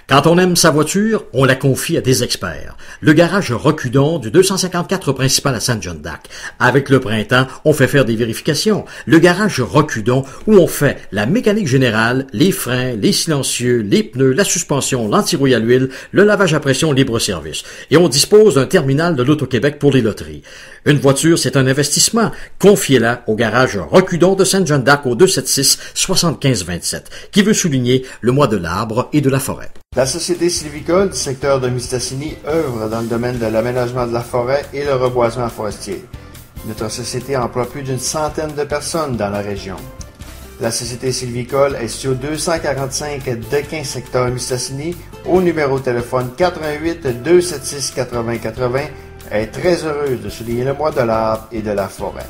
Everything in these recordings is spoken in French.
Quand on aime sa voiture, on la confie à des experts. Le garage Recudon du 254 principal à Saint-John-d'Arc. Avec le printemps, on fait faire des vérifications. Le garage Recudon où on fait la mécanique générale, les freins, les silencieux, les pneus, la suspension, l'antirouille à l'huile, le lavage à pression libre-service. Et on dispose d'un terminal de l'Auto-Québec pour les loteries. Une voiture, c'est un investissement. Confiez-la au garage Recudon de Saint-John-d'Arc au 276-7527, qui veut souligner le mois de l'arbre et de la forêt. La Société sylvicole du secteur de Mistassini œuvre dans le domaine de l'aménagement de la forêt et le reboisement forestier. Notre société emploie plus d'une centaine de personnes dans la région. La Société sylvicole est située au 245 Dequin, secteur Mistassini, au numéro de téléphone 88 276 80 80, est très heureuse de souligner le mois de l'arbre et de la forêt.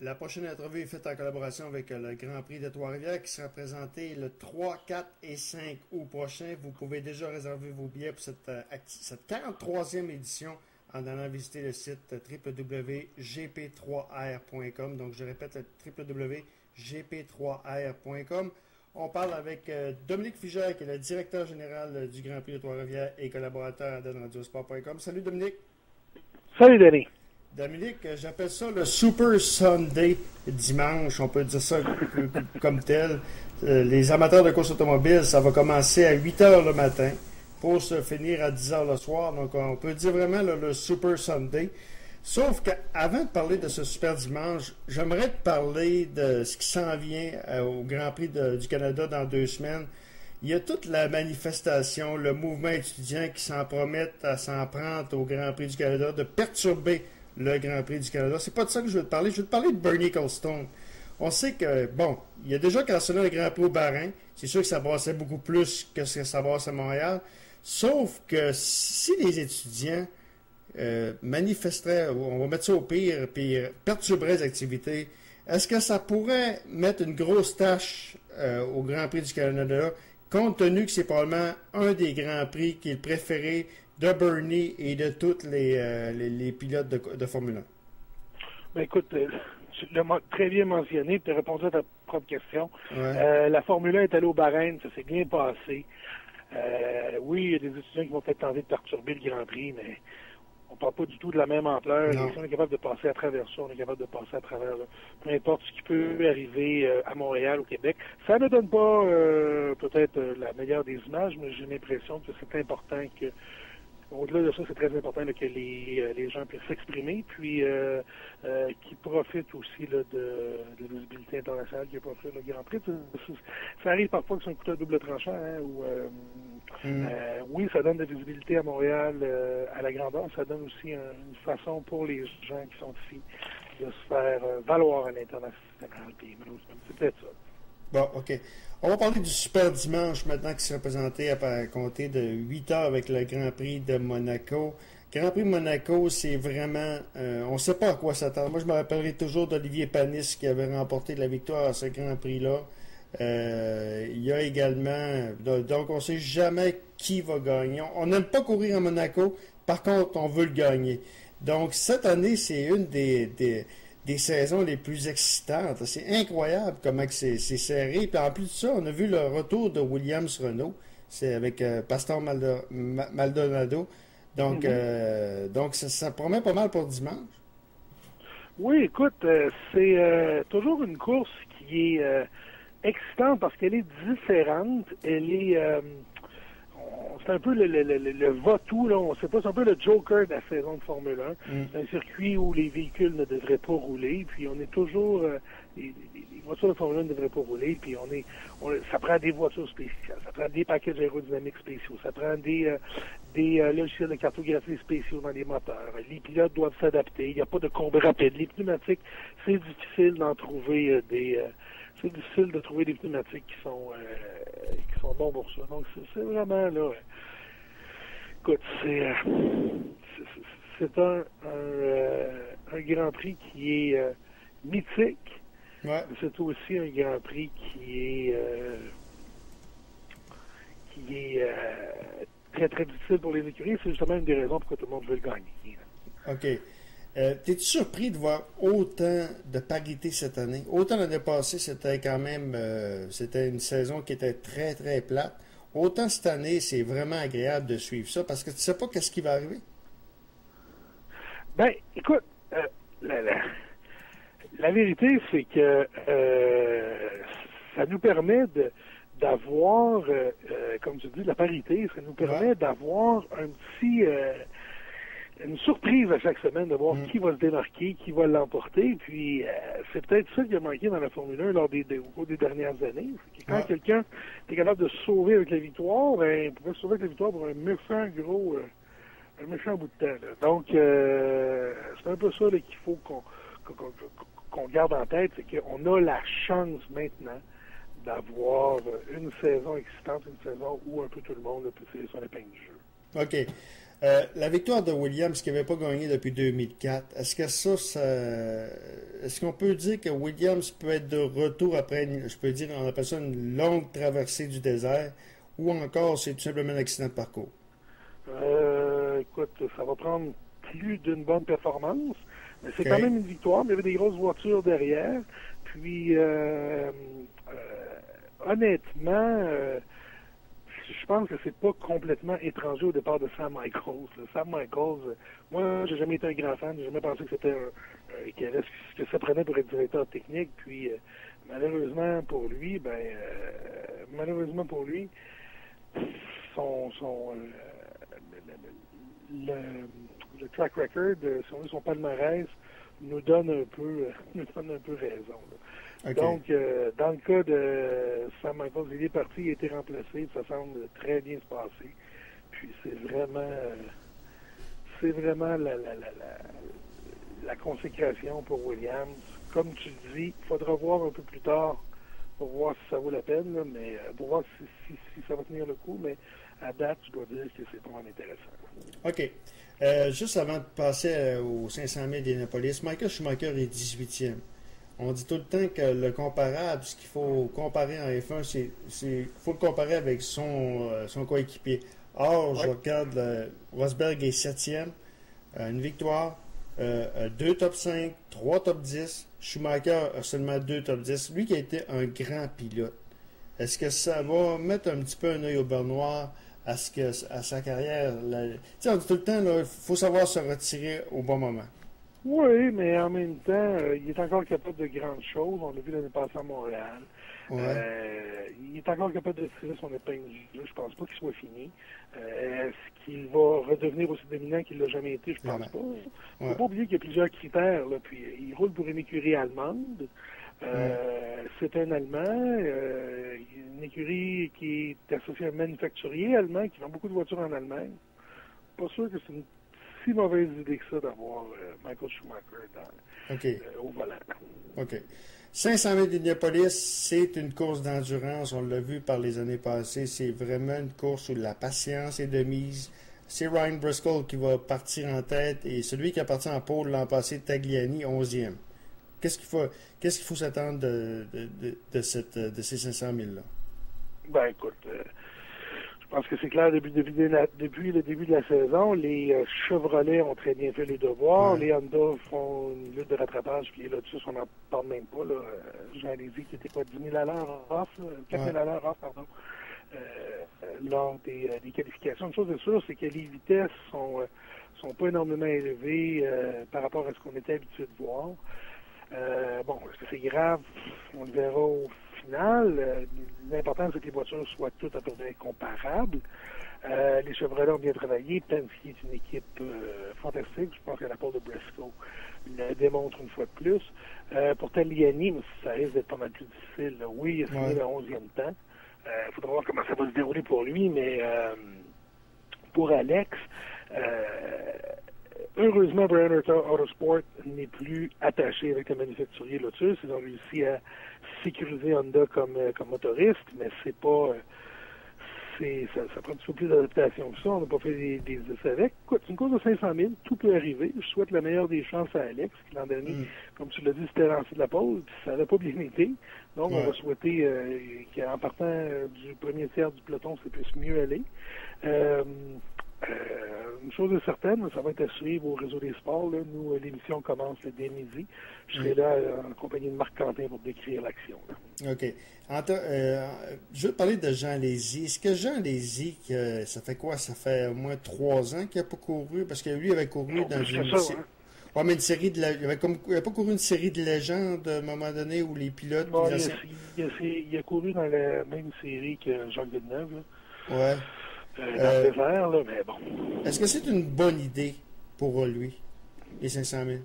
La prochaine entrevue est faite en collaboration avec le Grand Prix de Trois-Rivières qui sera présenté le 3, 4 et 5 août prochain. Vous pouvez déjà réserver vos billets pour cette 43e édition en allant visiter le site www.gp3r.com. Donc, je répète, www.gp3r.com. On parle avec Dominique Fugère, qui est le directeur général du Grand Prix de Trois-Rivières et collaborateur à donradiosport.com. Salut Dominique. Salut Denis. Dominique, j'appelle ça le Super Sunday dimanche, on peut dire ça comme tel. Les amateurs de course automobile, ça va commencer à 8 h le matin pour se finir à 10 h le soir. Donc, on peut dire vraiment le Super Sunday. Sauf qu'avant de parler de ce super dimanche, j'aimerais te parler de ce qui s'en vient au Grand Prix du Canada dans 2 semaines. Il y a toute la manifestation, le mouvement étudiant qui s'en promettent à s'en prendre au Grand Prix du Canada, de perturber le Grand Prix du Canada. C'est pas de ça que je veux te parler. Je veux te parler de Bernie Ecclestone. On sait que, bon, il y a déjà cancelé le Grand Prix au Bas-Rhin. C'est sûr que ça brassait beaucoup plus que ce que ça brasse à Montréal. Sauf que si les étudiants manifesteraient, on va mettre ça au pire, puis perturberaient les activités, est-ce que ça pourrait mettre une grosse tâche au Grand Prix du Canada, compte tenu que c'est probablement un des Grands Prix qui est le préféré de Bernie et de tous les pilotes de Formule 1? Ben écoute, tu l'as très bien mentionné, tu as répondu à ta propre question. Ouais. La Formule 1 est allée au Bahreïn, ça s'est bien passé. Oui, il y a des étudiants qui vont peut-être tenter de perturber le Grand Prix, mais on ne parle pas du tout de la même ampleur. Non. Si on est capable de passer à travers ça, on est capable de passer à travers peu importe ce qui peut arriver à Montréal, au Québec. Ça ne donne pas peut-être la meilleure des images, mais j'ai l'impression que c'est important que au-delà de ça, c'est très important là, que les gens puissent s'exprimer, puis qu'ils profitent aussi là, de visibilité internationale qui peut offrir le Grand Prix. Ça arrive parfois que c'est un couteau à double tranchant, hein, où oui, ça donne de la visibilité à Montréal à la grandeur, ça donne aussi une façon pour les gens qui sont ici de se faire valoir à l'international. Puis, c'est peut-être ça. Bon, OK. On va parler du super dimanche maintenant qui sera présenté à compter de 8 h avec le Grand Prix de Monaco. Grand Prix de Monaco, c'est vraiment... on ne sait pas à quoi s'attendre. Moi, je me rappellerai toujours d'Olivier Panis qui avait remporté la victoire à ce Grand Prix-là. Il y a également... Donc, on ne sait jamais qui va gagner. On n'aime pas courir à Monaco. Par contre, on veut le gagner. Donc, cette année, c'est une des saisons les plus excitantes. C'est incroyable comment c'est serré. Puis en plus de ça, on a vu le retour de Williams-Renault. C'est avec Pastor Maldonado. Donc, donc ça promet pas mal pour dimanche. Oui, écoute, c'est toujours une course qui est excitante parce qu'elle est différente. Elle est... c'est un peu le va-tout, là. On sait pas, c'est un peu le Joker de la saison de Formule 1. C'est un circuit où les véhicules ne devraient pas rouler, puis on est toujours... les voitures de Formule 1 ne devraient pas rouler, puis ça prend des voitures spéciales, ça prend des packages aérodynamiques spéciaux, ça prend des logiciels de cartographie spéciaux dans les moteurs. Les pilotes doivent s'adapter, il n'y a pas de combi rapide. Les pneumatiques, c'est difficile d'en trouver c'est difficile de trouver des pneumatiques qui sont bons pour ça. Donc, c'est vraiment, là... écoute, c'est un Grand Prix qui est mythique. Ouais. Mais c'est aussi un Grand Prix qui est très, très difficile pour les écuries. C'est justement une des raisons pourquoi tout le monde veut le gagner. OK. T'es-tu surpris de voir autant de parité cette année? Autant l'année passée, c'était quand même c'était une saison qui était très, très plate. Autant cette année, c'est vraiment agréable de suivre ça parce que tu sais pas qu'est-ce qui va arriver. Ben, écoute, la vérité, c'est que ça nous permet d'avoir, comme tu dis, de la parité. Ça nous permet d'avoir un petit... une surprise à chaque semaine de voir qui va se démarquer, qui va l'emporter. Puis c'est peut-être ça qui a manqué dans la Formule 1 au cours des dernières années. C'est que quand quelqu'un est capable de se sauver avec la victoire, ben, il pouvait se sauver avec la victoire pour un méchant bout de temps. Là. Donc c'est un peu ça là, qu'il faut qu'on garde en tête, c'est qu'on a la chance maintenant d'avoir une saison excitante, une saison où un peu tout le monde peut tirer son épingle du jeu. OK. La victoire de Williams qui n'avait pas gagné depuis 2004, est-ce que est-ce qu'on peut dire que Williams peut être de retour après, je peux dire, on appelle ça une longue traversée du désert, ou encore c'est tout simplement un accident de parcours? Écoute, ça va prendre plus d'une bonne performance, mais c'est quand même une victoire, mais il y avait des grosses voitures derrière, puis honnêtement, je pense que c'est pas complètement étranger au départ de Sam Michaels. Sam Michaels, moi, j'ai jamais été un grand fan, j'ai jamais pensé que c'était ce que ça prenait pour être directeur technique. Puis malheureusement pour lui, le track record, si on veut, son palmarès, nous donne un peu raison. Là. Okay. Donc, dans le cas de Sam Michaels, il est parti, il a été remplacé, ça semble très bien se passer. Puis c'est vraiment la consécration pour Williams. Comme tu dis, il faudra voir un peu plus tard pour voir si ça vaut la peine, là, mais pour voir si ça va tenir le coup, mais à date, je dois dire que c'est vraiment intéressant. OK. Juste avant de passer aux 500 000 d'Indianapolis, Michael Schumacher est 18e. On dit tout le temps que le comparable, ce qu'il faut comparer en F1, c'est faut le comparer avec son coéquipier. Or, je regarde, Rosberg est 7e, une victoire, 2 top 5, 3 top 10. Schumacher a seulement 2 top 10. Lui qui a été un grand pilote. Est-ce que ça va mettre un petit peu un œil au beurre noir à sa carrière? Tu sais, on dit tout le temps, il faut savoir se retirer au bon moment. Oui, mais en même temps, il est encore capable de grandes choses. On l'a vu l'année passée à Montréal. Ouais. Il est encore capable de tirer son épingle du jeu. Je pense pas qu'il soit fini. Est-ce qu'il va redevenir aussi dominant qu'il l'a jamais été? Je pense pas. Il ne faut pas oublier qu'il y a plusieurs critères. Là. Puis, il roule pour une écurie allemande. C'est un Allemand. Une écurie qui est associée à un manufacturier allemand qui vend beaucoup de voitures en Allemagne. Pas sûr que c'est une si mauvaise idée que ça d'avoir Michael Schumacher au volant. OK. 500 000 d'Indianapolis, c'est une course d'endurance. On l'a vu par les années passées. C'est vraiment une course où la patience est de mise. C'est Ryan Briscoe qui va partir en tête et celui qui a parti en pôle l'an passé, Tagliani, 11e. Qu'est-ce qu'il faut s'attendre de ces 500 000-là? Ben, écoute... Je pense que c'est clair depuis le début de la saison. Les Chevrolet ont très bien fait les devoirs. Ouais. Les Honda font une lutte de rattrapage. Puis là, dessus, on n'en parle même pas. Jean Lévy qui était quoi, 10 000 à l'heure off, 4 000 à l'heure off, pardon, lors des qualifications. Une chose est sûre, c'est que les vitesses sont pas énormément élevées par rapport à ce qu'on était habitué de voir. Est-ce que c'est grave? On le verra au final. L'important, c'est que les voitures soient toutes à peu près comparables. Les Chevrolet ont bien travaillé. Penske est une équipe fantastique. Je pense que la part de Briscoe le démontre une fois de plus. Pour Tagliani, ça risque d'être pas mal plus difficile. Là. Oui, il a signé le 11e temps. Il faudra voir comment ça va se dérouler pour lui, mais pour Alex... heureusement, Brian Autosport n'est plus attaché avec le manufacturier Lotus. Ils ont réussi à sécuriser Honda comme motoriste, mais c'est pas... ça prend un petit peu plus d'adaptation que ça. On n'a pas fait des essais avec. Écoute, c'est une course de 500 000. Tout peut arriver. Je souhaite la meilleure des chances à Alex, qui l'an dernier, comme tu l'as dit, s'était lancé de la pole, puis ça n'avait pas bien été. Donc, on va souhaiter qu'en partant du premier tiers du peloton, ça puisse mieux aller. Une chose est certaine, ça va être à suivre au réseau des sports. Là. Nous, l'émission commence dès midi. Je serai là en compagnie de Marc Quentin pour décrire l'action. Là. OK. Je veux parler de Jean Lézy. Est-ce que Jean Lézy, ça fait quoi? Ça fait au moins 3 ans qu'il n'a pas couru? Parce que lui avait couru dans une... Ouais, mais une série de... Il avait pas couru une série de légendes à un moment donné où les pilotes... Bon, il a couru dans la même série que Jacques Villeneuve. Là. Ouais. Dans le désert, là, mais bon. Est-ce que c'est une bonne idée pour lui, les 500 000?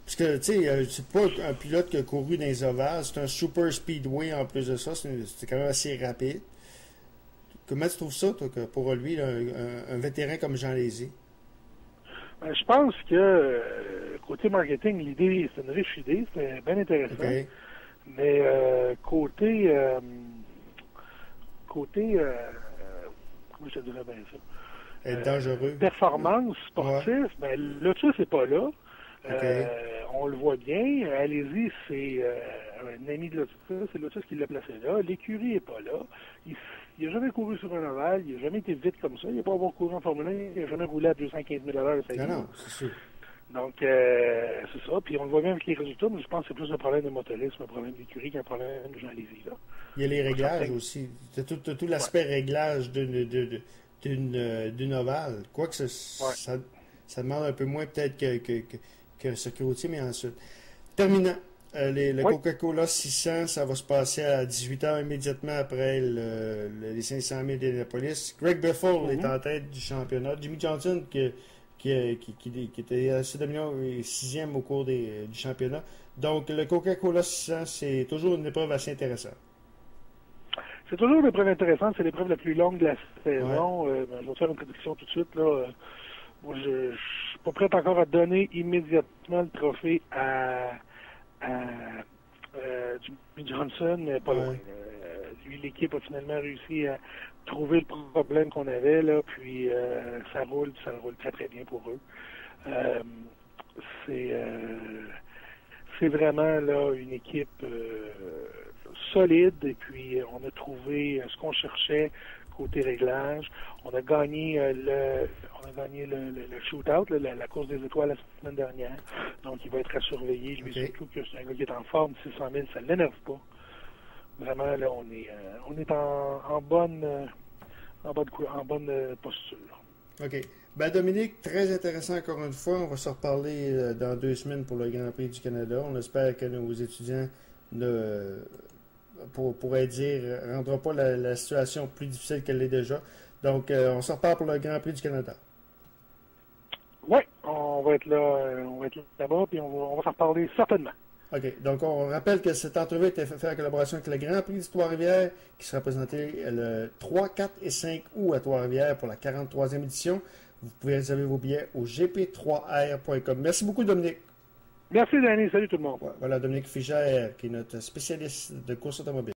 Parce que, tu sais, c'est pas un pilote qui a couru dans les ovales, c'est un super speedway en plus de ça, c'est quand même assez rapide. Comment tu trouves ça, toi, que pour lui, là, un vétéran comme Jean Lézy? Ben, je pense que, côté marketing, l'idée, c'est une riche idée, c'est bien intéressant. Okay. Mais côté comment je te dirais bien ça? Être dangereux. Performance sportive, ben, Lotus n'est pas là. Okay. On le voit bien. Allez-y, c'est un ami de Lotus. C'est Lotus qui l'a placé là. L'écurie n'est pas là. Il n'a jamais couru sur un ovale. Il n'a jamais été vite comme ça. Il n'a pas avoir couru en Formule 1. Il n'a jamais roulé à 215 000 $ de sa vie. Non, c'est sûr. Donc, c'est ça. Puis on le voit bien avec les résultats, mais je pense que c'est plus un problème de motorisme, un problème d'écurie qu'un problème de Jean Lézy. Là. Il y a les réglages aussi. Tout l'aspect réglage d'une ovale. Quoique ça demande un peu moins peut-être qu'un circuit routier, mais ensuite. Terminant. Le Coca-Cola 600, ça va se passer à 18h immédiatement après les 500 000 d'Indianapolis. Greg Biffle est en tête du championnat. Jimmy Johnson, qui était assez dominant et 6e au cours du championnat. Donc, le Coca-Cola 600, c'est toujours une épreuve assez intéressante. C'est toujours une épreuve intéressante. C'est l'épreuve la plus longue de la saison. Je vais te faire une prédiction tout de suite. Là. Moi, je suis pas prêt encore à donner immédiatement le trophée à Jimmy Johnson, mais pas loin. Lui, l'équipe a finalement réussi à trouver le problème qu'on avait, là, puis ça roule très très bien pour eux. C'est vraiment là une équipe solide, et puis on a trouvé ce qu'on cherchait côté réglage. On a gagné le shootout, la course des étoiles la semaine dernière. Donc il va être à surveiller. Lui, surtout que c'est un gars qui est en forme, 600 000, ça ne l'énerve pas. Vraiment, là, on est en bonne posture. OK. Ben Dominique, très intéressant encore une fois. On va se reparler dans 2 semaines pour le Grand Prix du Canada. On espère que nos étudiants pourraient dire ne rendront pas la situation plus difficile qu'elle l'est déjà. Donc, on se reparle pour le Grand Prix du Canada. Oui, on va être là-bas, puis on va s'en reparler certainement. OK. Donc, on rappelle que cette entrevue a été faite en collaboration avec le Grand Prix de Trois-Rivières, qui sera présenté le 3, 4 et 5 août à Trois-Rivières pour la 43e édition. Vous pouvez réserver vos billets au gp3r.com. Merci beaucoup, Dominique. Merci, Danny. Salut tout le monde. Voilà, Dominique Figère, qui est notre spécialiste de course automobile.